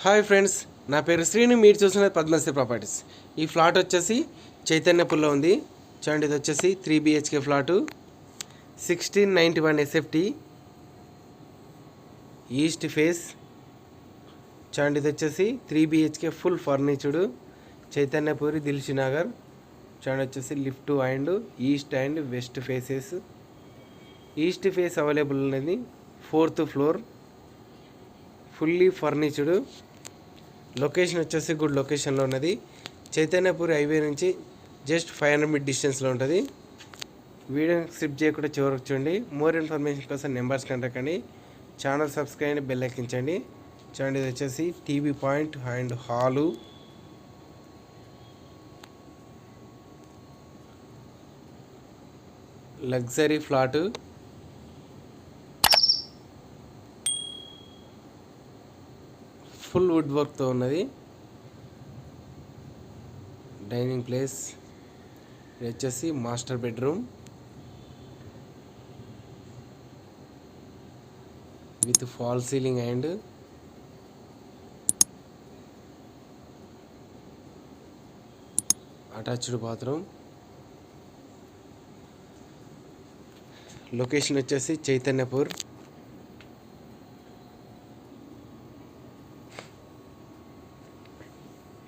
Hi friends, నా పేరు శ్రీను. మీరు చూస్తున్నది పద్మశ్రీ ప్రాపర్టీస్. ఈ ఫ్లాట్ వచ్చేసి చైతన్యపూర్లో ఉంది. చూడండి, ఇది వచ్చేసి 3 BHK flat, 1691 SFT, east face. చూడండి, ఇది వచ్చేసి 3 BHK full furnished, Chaitanyapuri, Dilsukhnagar. చూడండి, వచ్చేసి lift and east and west faces. East face available ఉన్నది, 4th floor, fully furnished. Location వచ్చేసి గుడ్ లొకేషన్లో ఉన్నది. చైతన్యపూరి హైవే నుంచి జస్ట్ 500 మీటర్ డిస్టెన్స్లో ఉంటుంది. వీడియో స్కిప్ చేయకుండా చివరికి చూడండి. మోర్ ఇన్ఫర్మేషన్ కోసం నెంబర్స్ కంటకండి. ఛానల్ సబ్స్క్రైబ్, బెల్ ఎక్కించండి. చూడండి, ఇది వచ్చేసి TV point and hall. Luxury flat, full wood వర్క్తో ఉన్నది. Dining place. ఇది వచ్చేసి master bedroom with fall ceiling and attached bathroom. Location వచ్చేసి చైతన్యపూర్.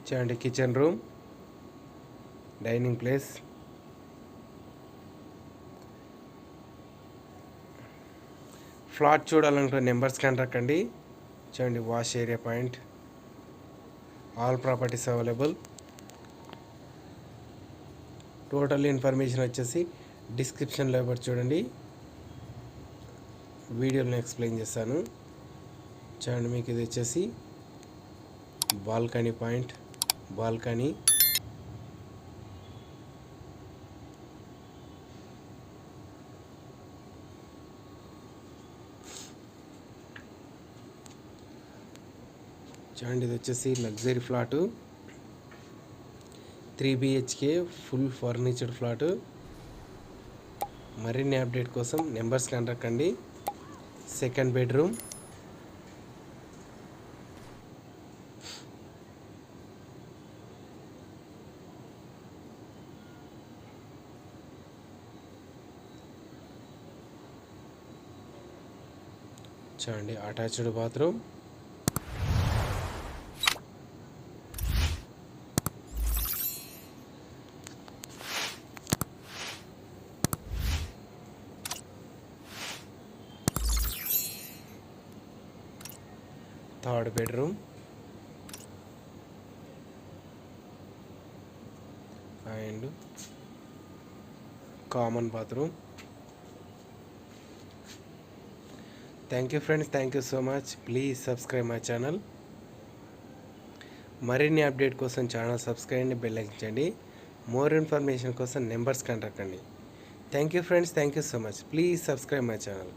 చూడండి, kitchen room, dining place. Flat చూడాలనుకున్న నెంబర్స్ కాంటాక్ట్ అండి. చూడండి, wash area point, all properties available. Total information వచ్చేసి డిస్క్రిప్షన్లో ఇవ్వరు, చూడండి. వీడియోలో ఎక్స్ప్లెయిన్ చేస్తాను. చూడండి, మీకు ఇది వచ్చేసి బాల్కనీ పాయింట్, బాల్కనీ. చూడండి, ఇది వచ్చేసి luxury flat, 3 BHK full ఫర్నిచర్డ్ flat. మరిన్ని అప్డేట్ కోసం నెంబర్స్ కాంటాక్ట్ అండి. సెకండ్ బెడ్రూమ్, చూడండి, attached bathroom. Third bedroom and common bathroom. Thank you friends, thank you so much. Please subscribe my channel. మరిన్ని update కోసం channel subscribe అండి, bell ఎక్కించండి. More information కోసం numbers contact అండి. Thank you friends, thank you so much. Please subscribe my channel.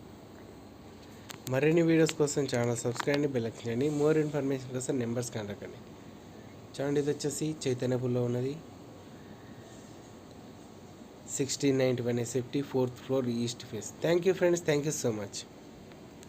మరిన్ని videos కోసం channel subscribe అండి, bell ఎక్కించండి. More information కోసం numbers contact అండి. చూడండి, ఇది వచ్చేసి చైతన్యపూర్లో ఉన్నది, 1691 SFT, 4th floor, east face. Thank you friends, thank you so much.